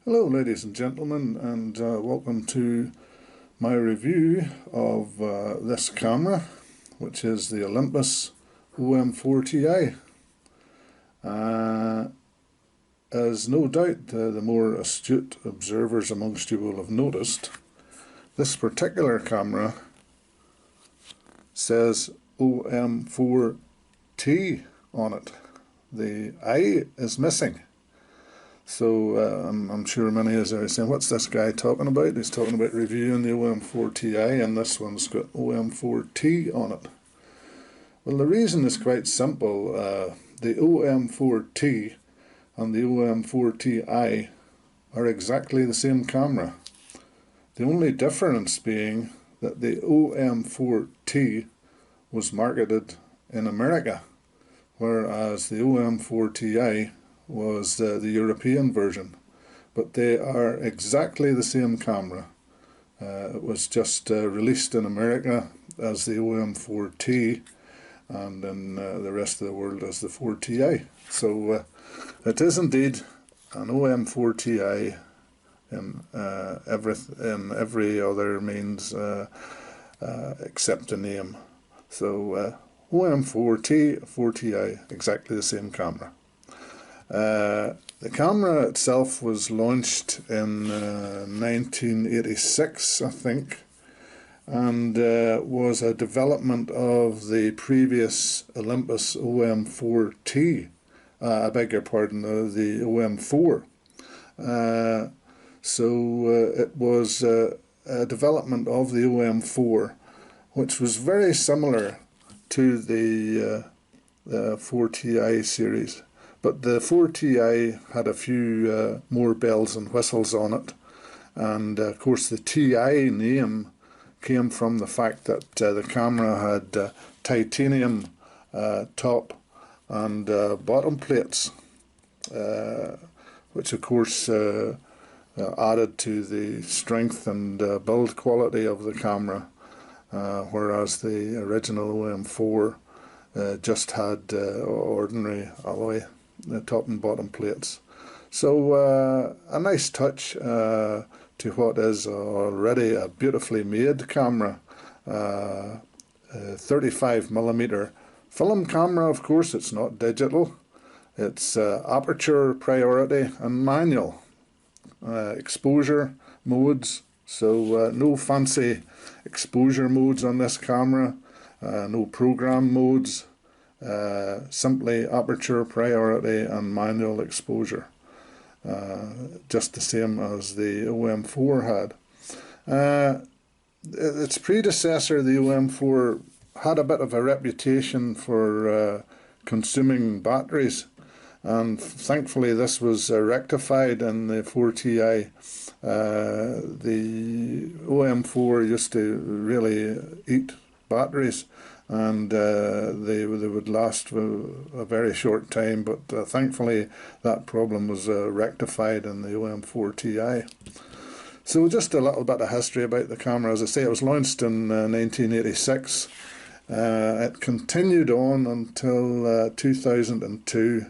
Hello ladies and gentlemen, and welcome to my review of this camera, which is the Olympus OM4Ti. As no doubt the more astute observers amongst you will have noticed, this particular camera says OM4T on it. The I is missing. So I'm sure many of you are saying, what's this guy talking about? He's talking about reviewing the OM4Ti, and this one's got OM4T on it. Well, the reason is quite simple. The OM4T and the OM4Ti are exactly the same camera. The only difference being that the OM4T was marketed in America, whereas the OM4Ti was the European version, but they are exactly the same camera. It was just released in America as the OM4T, and in the rest of the world as the 4Ti. So it is indeed an OM4Ti in every other means except the name. So OM4T, 4Ti, exactly the same camera. The camera itself was launched in 1986, I think, and was a development of the previous Olympus OM4T, I beg your pardon, the OM4. It was a development of the OM4, which was very similar to the 4Ti series. But the 4Ti had a few more bells and whistles on it, and of course the Ti name came from the fact that the camera had titanium top and bottom plates, which of course added to the strength and build quality of the camera, whereas the original OM4 just had ordinary alloy, the top and bottom plates. So a nice touch to what is already a beautifully made camera. 35mm film camera, of course. It's not digital. It's aperture priority and manual. Exposure modes, so no fancy exposure modes on this camera, no program modes. Simply aperture priority and manual exposure, just the same as the OM4 had. Its predecessor, the OM4, had a bit of a reputation for consuming batteries, and thankfully this was rectified in the 4Ti. The OM4 used to really eat batteries, and they would last for a very short time, but thankfully that problem was rectified in the OM4Ti. So just a little bit of history about the camera. As I say, it was launched in 1986. It continued on until 2002,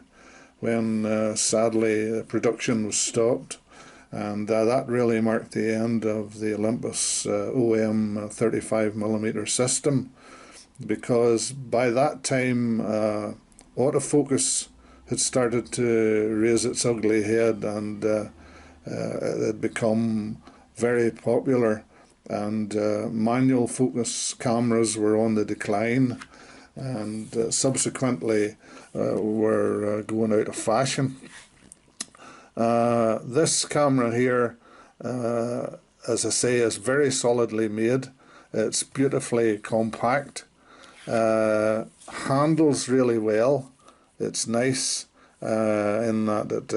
when sadly production was stopped, and that really marked the end of the Olympus OM 35mm system, because by that time autofocus had started to raise its ugly head, and it had become very popular, and manual focus cameras were on the decline, and subsequently were going out of fashion. This camera here, as I say, is very solidly made. It's beautifully compact. Handles really well. It's nice in that it,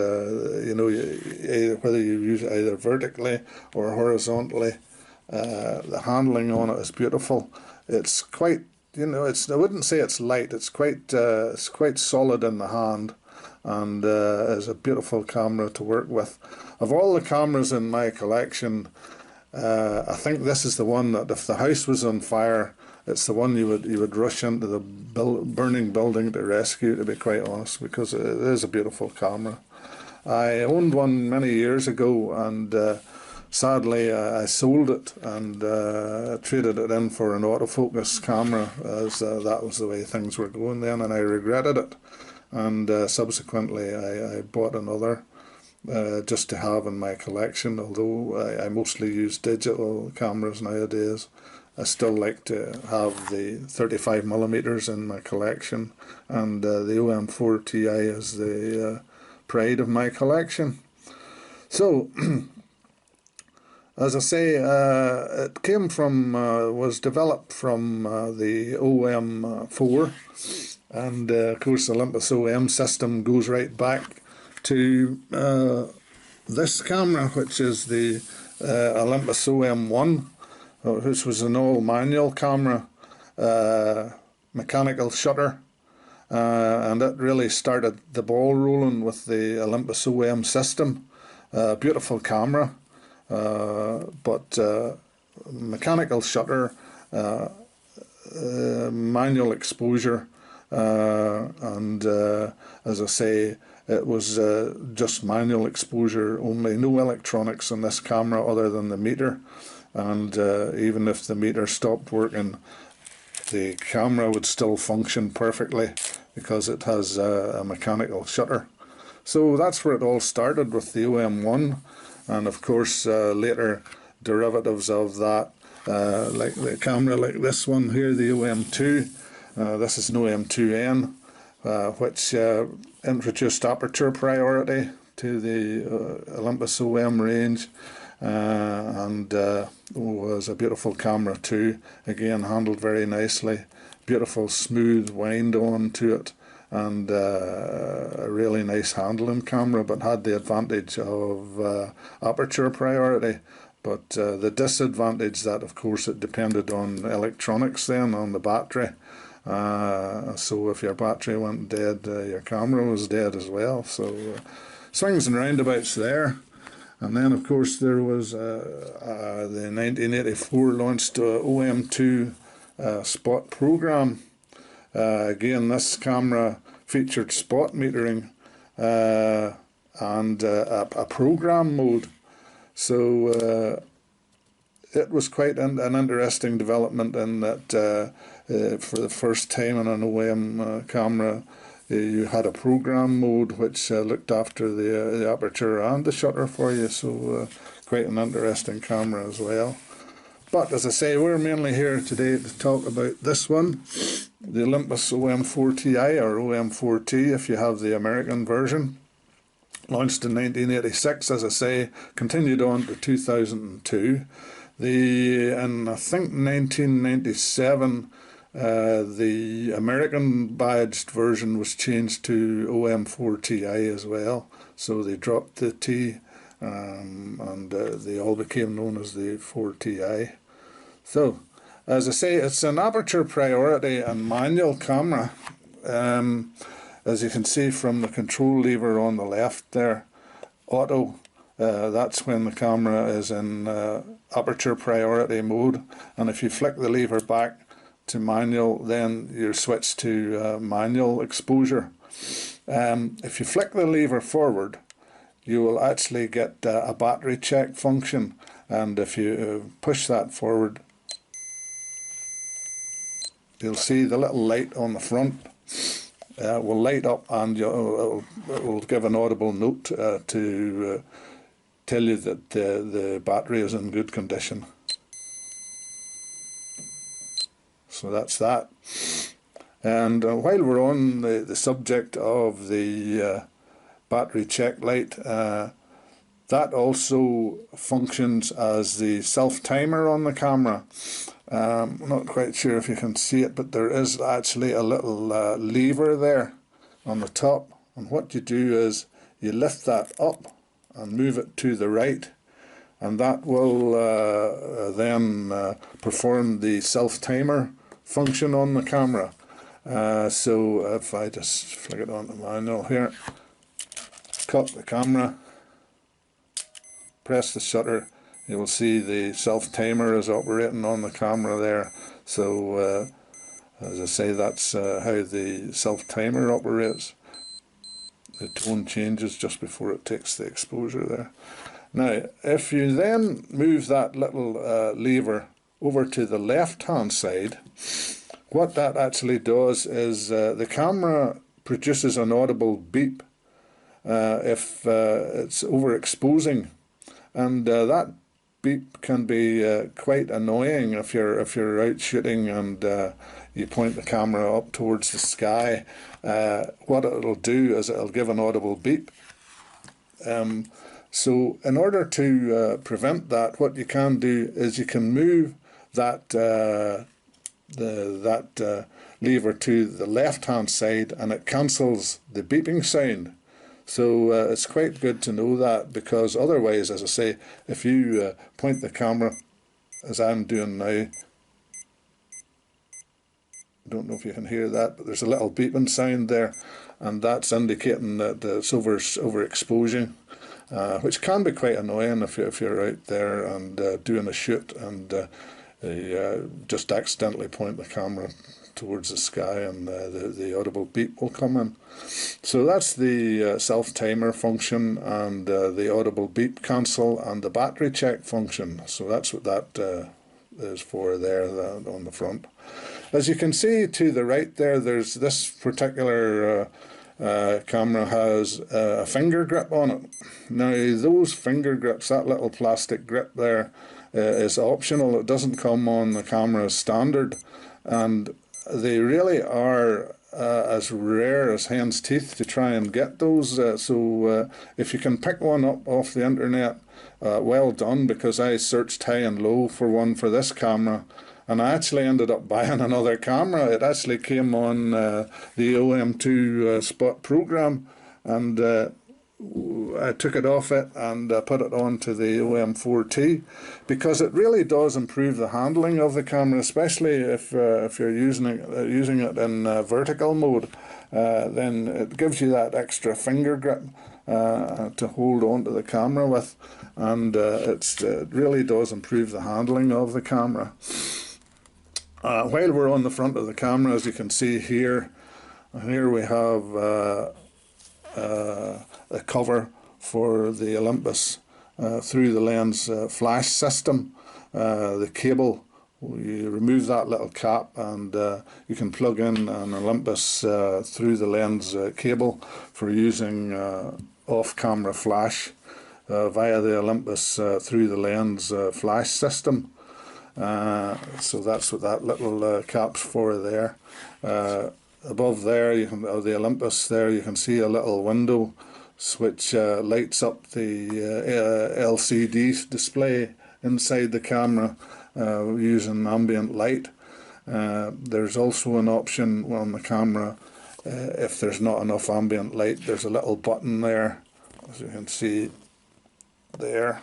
whether you use it either vertically or horizontally, the handling on it is beautiful. It's quite, I wouldn't say it's light. It's quite solid in the hand, and is a beautiful camera to work with. Of all the cameras in my collection, I think this is the one that if the house was on fire, it's the one you would rush into the burning building to rescue, to be quite honest, because it is a beautiful camera. I owned one many years ago, and sadly I sold it and traded it in for an autofocus camera, as that was the way things were going then, and I regretted it. And subsequently I bought another just to have in my collection. Although I mostly use digital cameras nowadays, I still like to have the 35mm in my collection, and the OM4Ti is the pride of my collection. So, as I say, it came from, was developed from the OM4, and of course the Olympus OM system goes right back to this camera, which is the Olympus OM1, which was an all-manual camera, mechanical shutter, and it really started the ball rolling with the Olympus OM system. Beautiful camera, but mechanical shutter, manual exposure, and as I say, it was just manual exposure only, no electronics in this camera other than the meter. And even if the meter stopped working, the camera would still function perfectly because it has a mechanical shutter. So that's where it all started, with the OM1, and of course later derivatives of that, like the camera like this one here, the OM2. This is an OM2N, which introduced aperture priority to the Olympus OM range. And was a beautiful camera too, again handled very nicely, beautiful smooth wind on to it, and a really nice handling camera, but had the advantage of aperture priority. But the disadvantage that of course it depended on electronics then, on the battery. So if your battery went dead, your camera was dead as well. So swings and roundabouts there. And then of course there was the 1984 launched OM2 spot program. Again, this camera featured spot metering and a program mode. So it was quite an interesting development in that for the first time in an OM camera, you had a program mode which looked after the aperture and the shutter for you, so quite an interesting camera as well. But as I say, we're mainly here today to talk about this one, the Olympus OM4Ti, or OM4T if you have the American version. Launched in 1986, as I say, continued on to 2002. In I think 1997, the American badged version was changed to OM4Ti as well, so they dropped the T, and they all became known as the 4Ti. So, as I say, it's an aperture priority and manual camera. As you can see from the control lever on the left there, auto, that's when the camera is in aperture priority mode, and if you flick the lever back to manual, then you're switched to manual exposure. If you flick the lever forward, you will actually get a battery check function, and if you push that forward, you'll see the little light on the front will light up, and it will give an audible note to tell you that the battery is in good condition. So that's that. And while we're on the subject of the battery check light, that also functions as the self-timer on the camera. I'm not quite sure if you can see it, but there is actually a little lever there on the top, and what you do is you lift that up and move it to the right, and that will then perform the self-timer function on the camera. So if I just flick it on the manual here, cut the camera, press the shutter, you will see the self-timer is operating on the camera there. So as I say, that's how the self-timer operates. the tone changes just before it takes the exposure there. Now, if you then move that little lever over to the left-hand side, what that actually does is the camera produces an audible beep if it's overexposing, and that beep can be quite annoying if you're out shooting and you point the camera up towards the sky. What it'll do is it'll give an audible beep. So in order to prevent that, what you can do is you can move that lever to the left-hand side, and it cancels the beeping sound. So it's quite good to know that, because otherwise, as I say, if you point the camera, as I'm doing now, I don't know if you can hear that, but there's a little beeping sound there, and that's indicating that it's overexposing, which can be quite annoying if you're out there and doing a shoot and you just accidentally point the camera towards the sky, and the audible beep will come in. So that's the self-timer function, and the audible beep cancel, and the battery check function. So that's what that is for there on the front. As you can see to the right there, there's this particular camera has a finger grip on it. Now those finger grips, that little plastic grip there, is optional. It doesn't come on the camera as standard, and they really are as rare as hen's teeth to try and get those. So if you can pick one up off the internet, well done, because I searched high and low for one for this camera, and I actually ended up buying another camera. It actually came on the OM2 spot program, and I took it off it and put it onto the OM4Ti, because it really does improve the handling of the camera, especially if you're using it in vertical mode. Then it gives you that extra finger grip to hold onto the camera with, and it really does improve the handling of the camera. While we're on the front of the camera, as you can see here we have a cover for the Olympus through the lens flash system. The cable, you remove that little cap, and you can plug in an Olympus through the lens cable for using off-camera flash via the Olympus through the lens flash system. So that's what that little cap's for there. Above there, the Olympus there, you can see a little window which lights up the LCD display inside the camera using ambient light. There's also an option on the camera, if there's not enough ambient light, there's a little button there, as you can see there.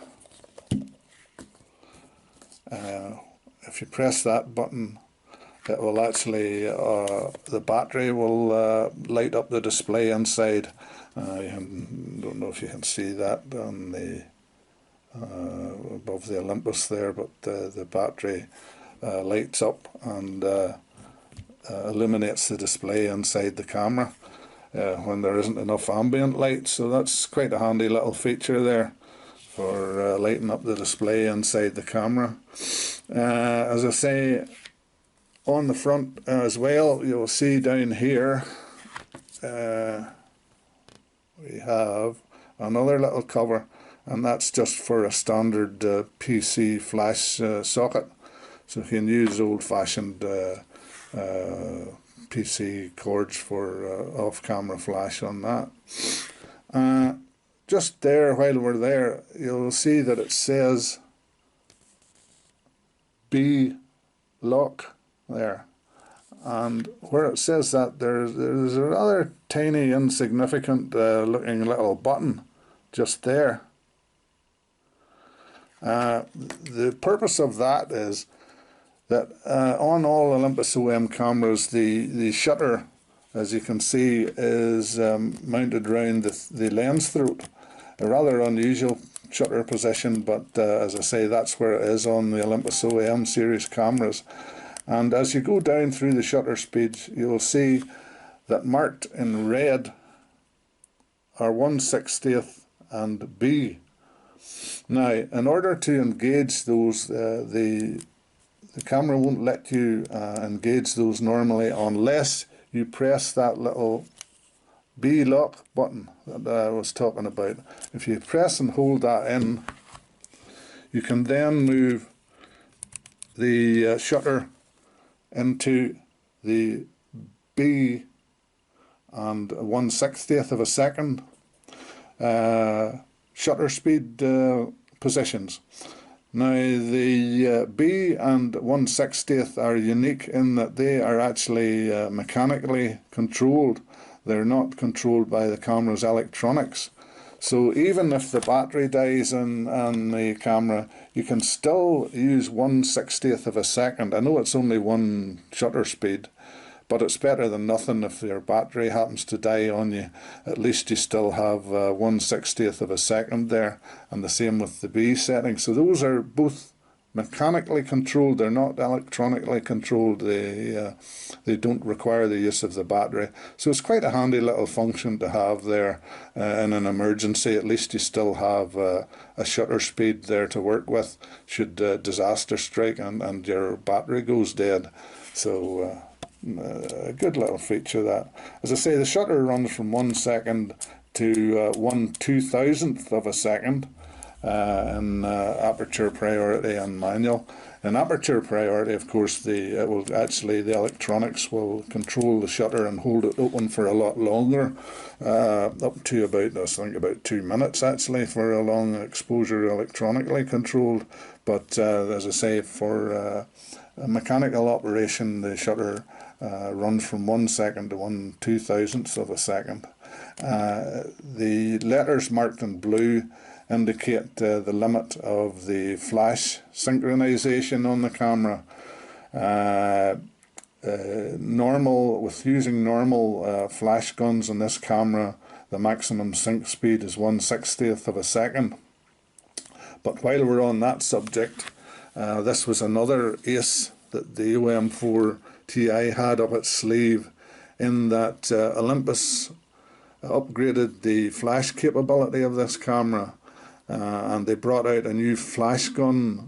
If you press that button, it will actually, the battery will light up the display inside. Don't know if you can see that on the above the Olympus there, but the battery lights up and illuminates the display inside the camera when there isn't enough ambient light. So that's quite a handy little feature there for lighting up the display inside the camera. As I say, on the front as well, you'll see down here we have another little cover, and that's just for a standard PC flash socket. So you can use old-fashioned PC cords for off-camera flash on that. Just there, while we're there, you'll see that it says B lock there, and where it says that, there's a rather tiny, insignificant looking little button just there. The purpose of that is that on all Olympus OM cameras, the shutter, as you can see, is mounted around the lens throat. A rather unusual shutter position, but as I say, that's where it is on the Olympus OM series cameras. And as you go down through the shutter speed, you'll see that marked in red are 1/60 and B. Now, in order to engage those, the camera won't let you engage those normally unless you press that little B lock button that I was talking about. If you press and hold that in, you can then move the shutter into the B and 1/60 of a second shutter speed positions. Now, the B and 1/60 are unique in that they are actually mechanically controlled. They're not controlled by the camera's electronics. So even if the battery dies on the camera, you can still use 1/60 of a second. I know it's only one shutter speed, but it's better than nothing. If your battery happens to die on you, at least you still have 1/60 of a second there, and the same with the B setting. So those are both mechanically controlled. They're not electronically controlled. They don't require the use of the battery. So it's quite a handy little function to have there in an emergency. At least you still have a shutter speed there to work with should disaster strike and your battery goes dead. So a good little feature that. As I say, the shutter runs from 1 second to 1/2000th of a second in aperture priority and manual. In aperture priority, of course, the electronics will control the shutter and hold it open for a lot longer, up to about, I think, about 2 minutes actually for a long exposure, electronically controlled. But as I say, for a mechanical operation, the shutter runs from 1 second to 1/2000th of a second. The letters marked in blue indicate the limit of the flash synchronization on the camera. With using normal flash guns on this camera, the maximum sync speed is 1/60th of a second. But while we're on that subject, this was another ace that the OM4Ti had up its sleeve, in that Olympus upgraded the flash capability of this camera, and they brought out a new flash gun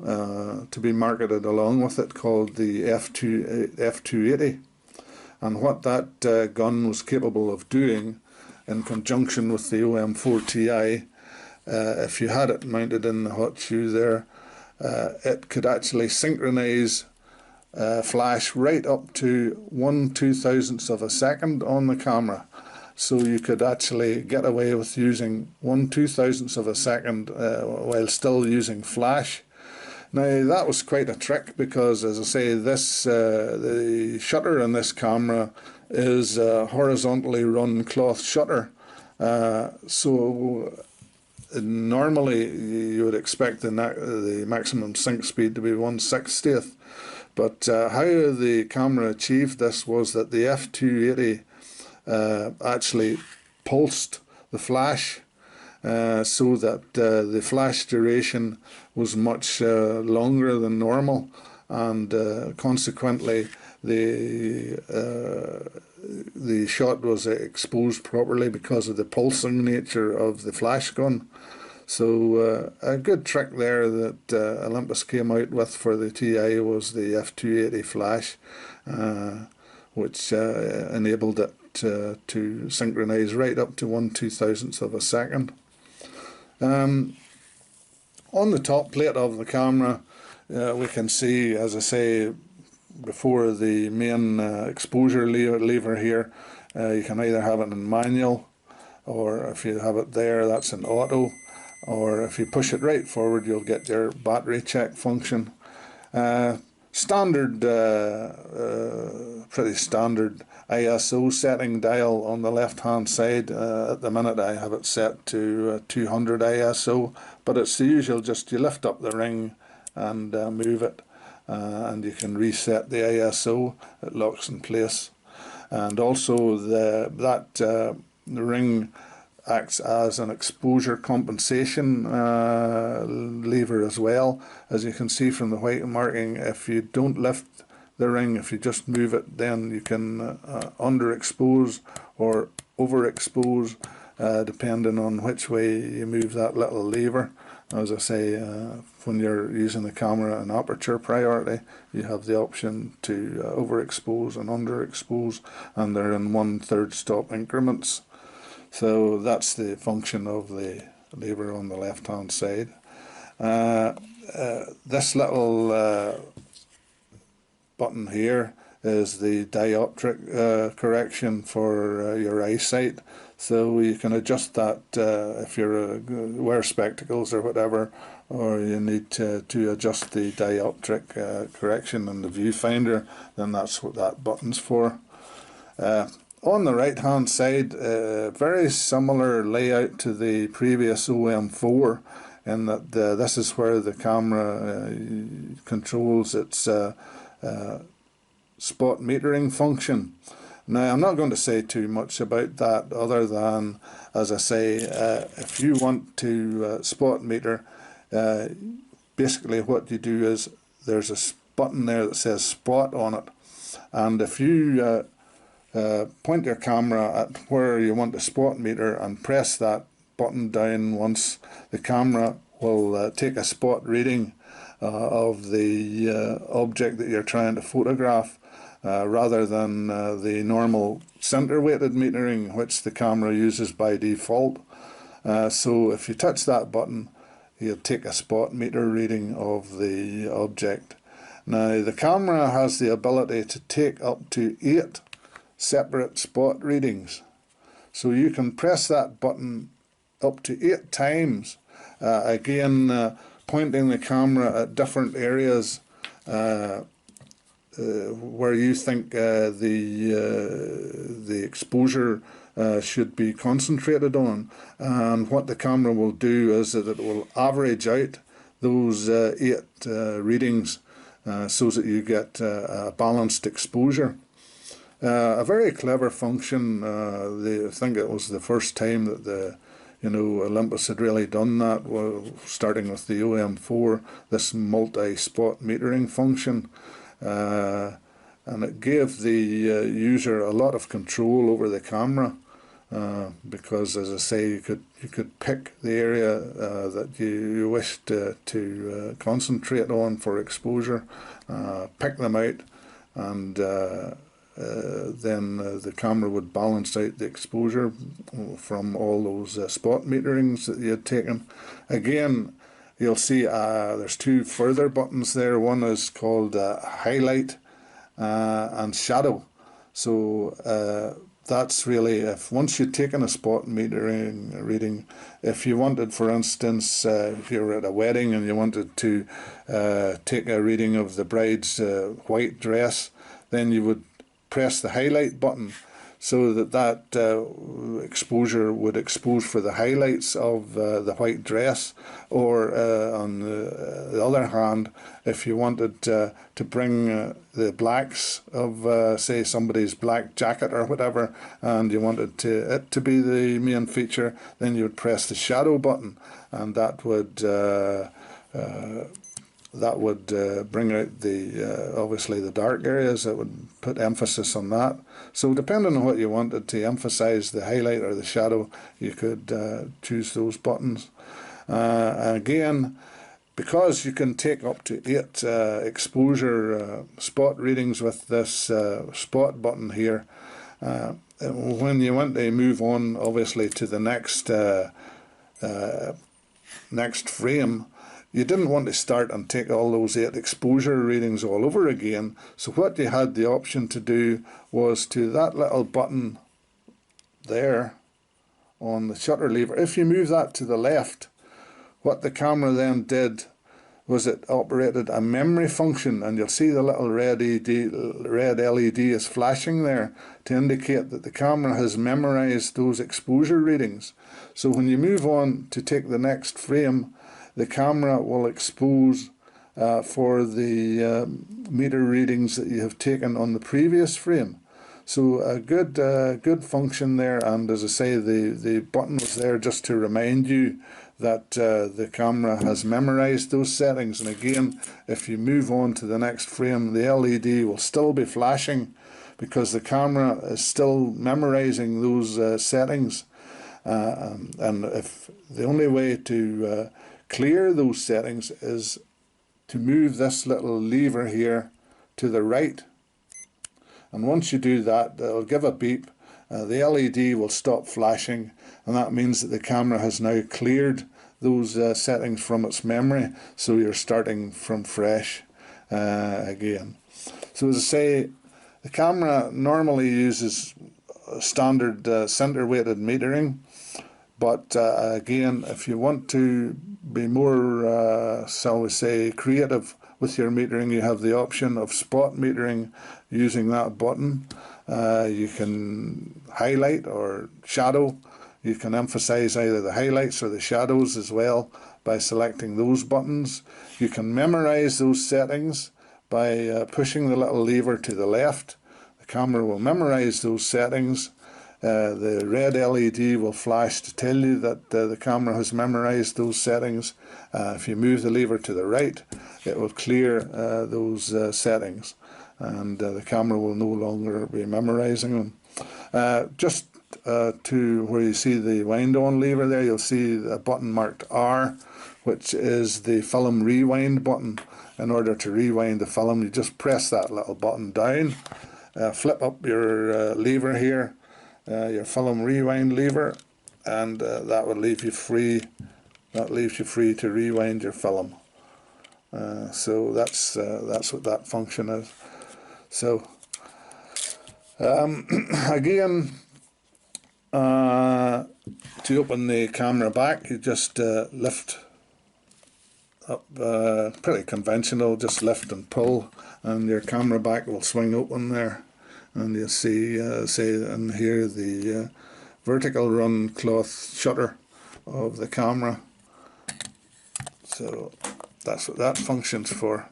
to be marketed along with it, called the F280. And what that gun was capable of doing, in conjunction with the OM4Ti, if you had it mounted in the hot shoe there, it could actually synchronize flash right up to 1/2000th of a second on the camera. So you could actually get away with using 1/2000th of a second while still using flash. Now, that was quite a trick, because, as I say, the shutter in this camera is a horizontally run cloth shutter. So normally you would expect the maximum sync speed to be 1/60th. But how the camera achieved this was that the F280 actually pulsed the flash, so that the flash duration was much longer than normal, and consequently the shot was exposed properly because of the pulsing nature of the flash gun. So a good trick there that Olympus came out with for the TI was the F280 flash, which enabled it to synchronize right up to 1/2000th of a second. On the top plate of the camera, we can see, as I say, before the main exposure lever here, you can either have it in manual, or if you have it there, that's in auto, or if you push it right forward, you'll get your battery check function. Standard, pretty standard ISO setting dial on the left hand side. At the minute I have it set to 200 ISO, but it's the usual, just you lift up the ring and move it, and you can reset the ISO, it locks in place. And also the ring acts as an exposure compensation lever as well. As you can see from the white marking, if you don't lift the ring, if you just move it, then you can underexpose or overexpose depending on which way you move that little lever. As I say, when you're using the camera in aperture priority, you have the option to overexpose and underexpose, and they're in 1/3 stop increments. So that's the function of the lever on the left hand side. This little button here is the dioptric correction for your eyesight. So you can adjust that if you wear spectacles or whatever, or you need to adjust the dioptric correction in the viewfinder, then that's what that button's for. On the right hand side, very similar layout to the previous OM4, in that this is where the camera controls its spot metering function. Now, I'm not going to say too much about that, other than, as I say, if you want to spot meter, basically what you do is there's a button there that says spot on it, and if you point your camera at where you want to spot meter and press that button down once, the camera will take a spot reading of the object that you're trying to photograph, rather than the normal center weighted metering which the camera uses by default. So if you touch that button, you'll take a spot meter reading of the object. Now, the camera has the ability to take up to 8 separate spot readings, so you can press that button up to 8 times, again pointing the camera at different areas where you think the exposure should be concentrated on. And what the camera will do is that it will average out those 8 readings so that you get a balanced exposure. A very clever function. I think it was the first time that Olympus had really done that, starting with the OM4, this multi-spot metering function. And it gave the user a lot of control over the camera, because, as I say, you could pick the area that you wished to concentrate on for exposure, pick them out, and then the camera would balance out the exposure from all those spot meterings that you had taken. Again, you'll see there's 2 further buttons there. One is called highlight and shadow. So that's really, if once you've taken a spot metering reading, if you wanted, for instance, if you were at a wedding and you wanted to take a reading of the bride's white dress, then you would press the highlight button, so that exposure would expose for the highlights of the white dress. Or on the other hand, if you wanted to bring the blacks of say somebody's black jacket or whatever, and you wanted it to be the main feature, then you would press the shadow button, and that would bring out the obviously the dark areas. It would put emphasis on that. So depending on what you wanted to emphasize, the highlight or the shadow, you could choose those buttons. Again, because you can take up to 8 exposure spot readings with this spot button here, when you want to move on obviously to the next frame, you didn't want to start and take all those 8 exposure readings all over again. So what you had the option to do was to that little button there on the shutter lever, if you move that to the left, what the camera then did was it operated a memory function, and you'll see the little red LED is flashing there to indicate that the camera has memorized those exposure readings. So when you move on to take the next frame, the camera will expose for the meter readings that you have taken on the previous frame. So a good function there, and as I say, the button was there just to remind you that the camera has memorized those settings. And again, if you move on to the next frame, the LED will still be flashing because the camera is still memorizing those settings. and if the only way to clear those settings is to move this little lever here to the right, and once you do that, it'll give a beep. The LED will stop flashing, and that means that the camera has now cleared those settings from its memory, so you're starting from fresh again. So as I say, the camera normally uses standard center weighted metering, but again, if you want to be more, shall we say, creative with your metering, you have the option of spot metering using that button. You can highlight or shadow. You can emphasize either the highlights or the shadows as well by selecting those buttons. You can memorize those settings by pushing the little lever to the left. The camera will memorize those settings. The red LED will flash to tell you that the camera has memorized those settings. If you move the lever to the right, it will clear those settings, and the camera will no longer be memorizing them. Just to where you see the wind on lever there, you'll see a button marked R, which is the film rewind button. In order to rewind the film, you just press that little button down, flip up your lever here, your film rewind lever, and that will leave you free. That leaves you free to rewind your film. So that's what that function is. So again, to open the camera back, you just lift up, pretty conventional, just lift and pull, and your camera back will swing open there, and you'll see, say, and here the vertical run cloth shutter of the camera. So that's what that functions for.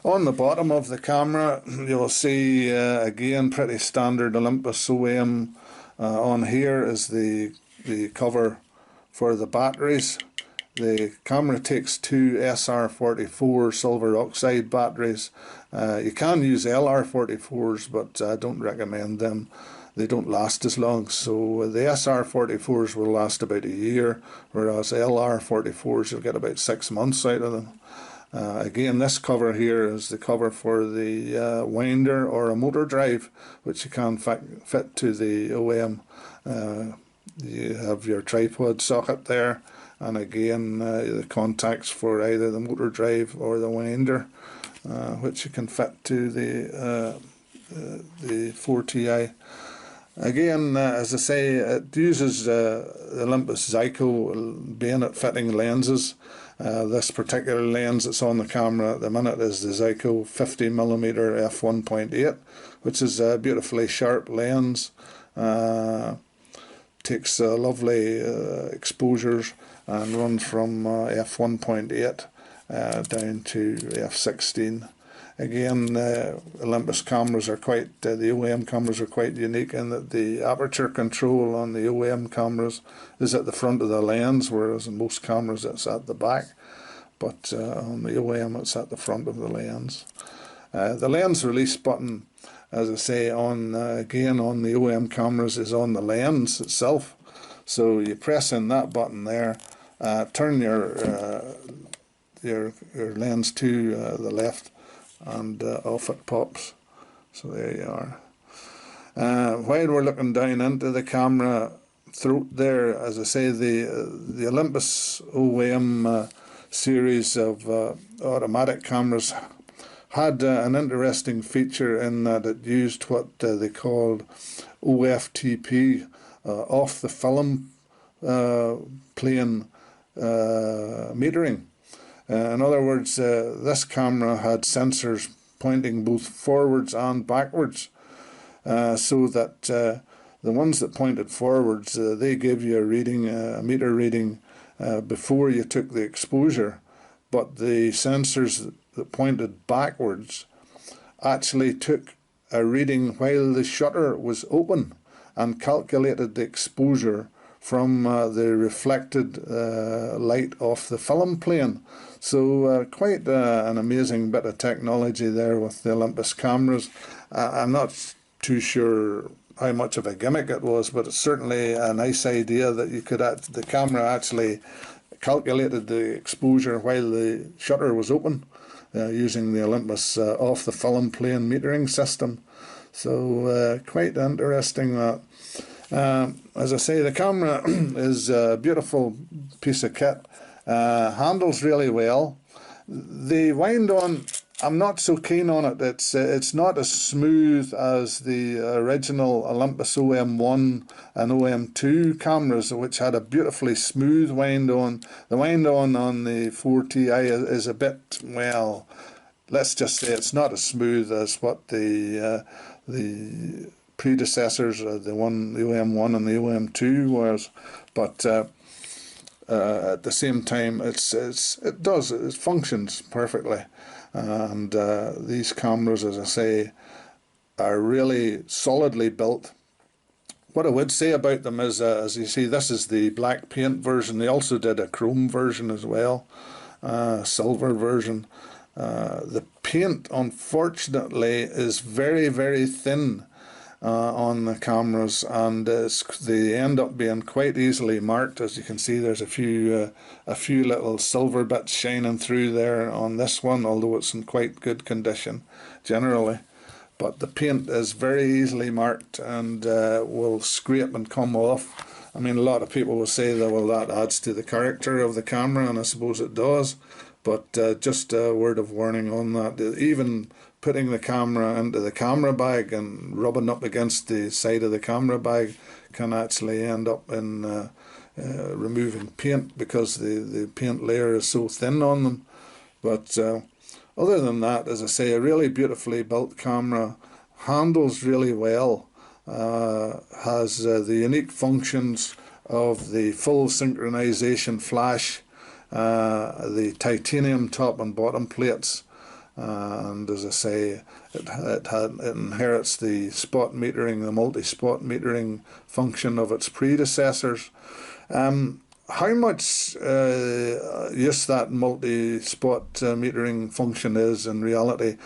On the bottom of the camera, you'll see again pretty standard Olympus OM. On here is the cover for the batteries. The camera takes two SR44 silver oxide batteries. You can use LR44s, but I don't recommend them. They don't last as long. So the SR44s will last about a year, whereas LR44s you'll get about 6 months out of them. Again, this cover here is the cover for the winder or a motor drive, which you can fit to the OM. You have your tripod socket there, and again the contacts for either the motor drive or the winder, which you can fit to the 4Ti. Again, as I say, it uses Olympus Zyko bayonet fitting lenses. This particular lens that's on the camera at the minute is the Zyko 50mm f1.8, which is a beautifully sharp lens. Takes lovely exposures and runs from f1.8 down to f16. Again, Olympus cameras are quite, the OM cameras are quite unique in that the aperture control on the OM cameras is at the front of the lens, whereas in most cameras it's at the back. But on the OM it's at the front of the lens. The lens release button, as I say, on again on the OM cameras is on the lens itself. So you press in that button there, turn your lens to the left, and off it pops. So there you are. While we're looking down into the camera throat there, as I say, the Olympus OM series of automatic cameras had an interesting feature in that it used what they called OFTP, off the film plane metering. In other words, this camera had sensors pointing both forwards and backwards, so that the ones that pointed forwards, they gave you a reading, a meter reading, before you took the exposure, but the sensors that pointed backwards actually took a reading while the shutter was open and calculated the exposure from the reflected light off the film plane. So quite an amazing bit of technology there with the Olympus cameras. I'm not too sure how much of a gimmick it was, but it's certainly a nice idea that you could, the camera actually calculated the exposure while the shutter was open, using the Olympus off the film plane metering system. So quite interesting that. As I say, the camera is a beautiful piece of kit, handles really well. The wind on, I'm not so keen on it. It's not as smooth as the original Olympus OM1 and OM2 cameras, which had a beautifully smooth wind on. The wind on the 4Ti is a bit, well, let's just say it's not as smooth as what the predecessors, the OM1 and the OM2 was, but at the same time, it functions perfectly. And these cameras, as I say, are really solidly built. What I would say about them is, as you see, this is the black paint version. They also did a chrome version as well, silver version. The paint, unfortunately, is very, very thin on the cameras, and they end up being quite easily marked. As you can see, there's a few little silver bits shining through there on this one, although it's in quite good condition generally. But the paint is very easily marked and will scrape and come off. I mean, a lot of people will say that, well, that adds to the character of the camera, and I suppose it does. But just a word of warning on that. Even putting the camera into the camera bag and rubbing up against the side of the camera bag can actually end up in removing paint, because the paint layer is so thin on them. But other than that, as I say, a really beautifully built camera, handles really well, has the unique functions of the full synchronization flash, the titanium top and bottom plates, and as I say, it inherits the spot metering, the multi-spot metering function of its predecessors. How much use that multi-spot metering function is in reality,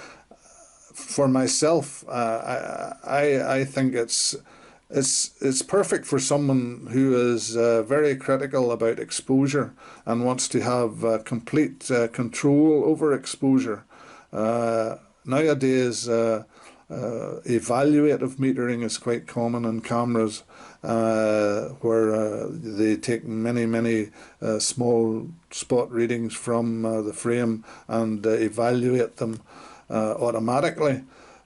for myself, I think it's perfect for someone who is very critical about exposure and wants to have complete control over exposure. Nowadays, evaluative metering is quite common in cameras, where they take many small spot readings from the frame and evaluate them automatically.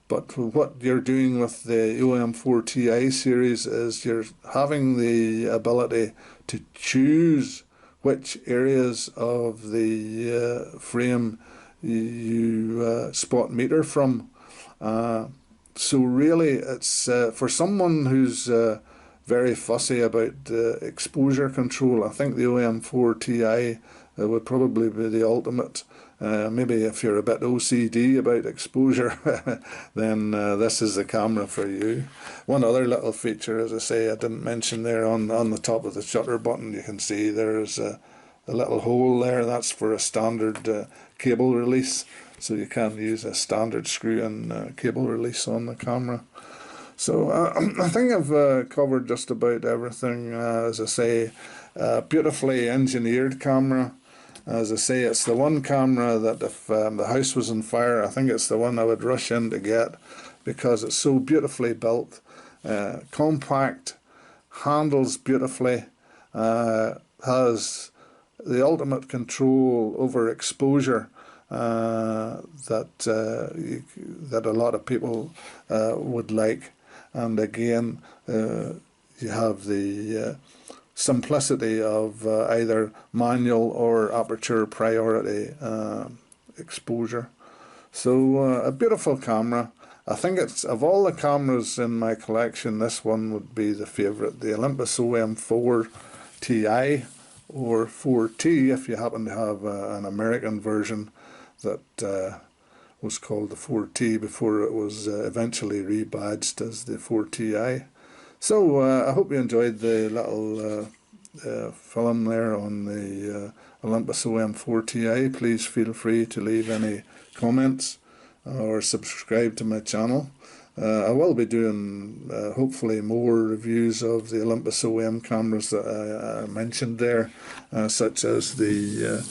But what you're doing with the OM4Ti series is you're having the ability to choose which areas of the frame you spot meter from. So really, it's for someone who's very fussy about exposure control. I think the OM4Ti would probably be the ultimate. Maybe if you're a bit OCD about exposure, then this is the camera for you. One other little feature, as I say, I didn't mention there, on the top of the shutter button, you can see there's a little hole there. That's for a standard cable release, so you can use a standard screw-in cable release on the camera. So I think I've covered just about everything. As I say, beautifully engineered camera. As I say, it's the one camera that if the house was on fire, I think it's the one I would rush in to get, because it's so beautifully built, compact, handles beautifully, has the ultimate control over exposure that a lot of people would like. And again, you have the simplicity of either manual or aperture priority exposure. So a beautiful camera. I think it's, of all the cameras in my collection, this one would be the favourite, the Olympus OM4Ti, or 4T if you happen to have an American version that was called the 4T before it was eventually rebadged as the 4Ti. So I hope you enjoyed the little film there on the Olympus OM4Ti. Please feel free to leave any comments or subscribe to my channel. I will be doing hopefully more reviews of the Olympus OM cameras that I mentioned there, such as the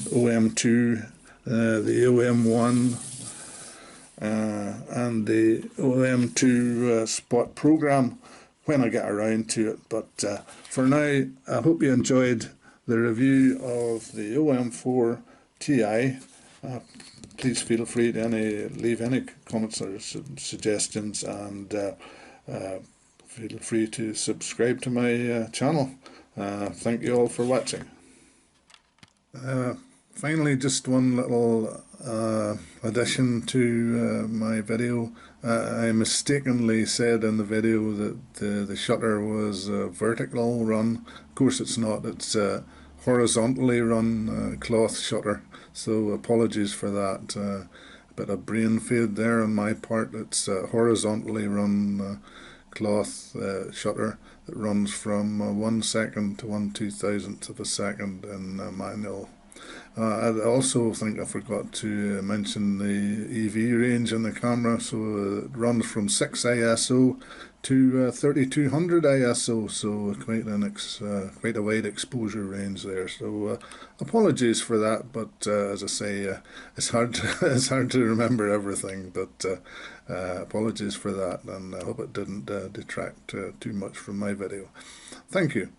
OM2, the OM1, and the OM2 Spot program when I get around to it. But for now, I hope you enjoyed the review of the OM4Ti. Please feel free to leave any comments or suggestions, and feel free to subscribe to my channel. Thank you all for watching. Finally, just one little addition to my video. I mistakenly said in the video that the shutter was a vertical run. Of course it's not, it's a horizontally run cloth shutter, so apologies for that. A bit of brain fade there on my part. It's a horizontally run cloth shutter that runs from 1 second to 1/2000th of a second in manual. I also think I forgot to mention the EV range in the camera, so it runs from 6 ISO to 3200 ISO, so quite a wide exposure range there. So apologies for that, but as I say, it's hard to remember everything. But apologies for that, and I hope it didn't detract too much from my video. Thank you.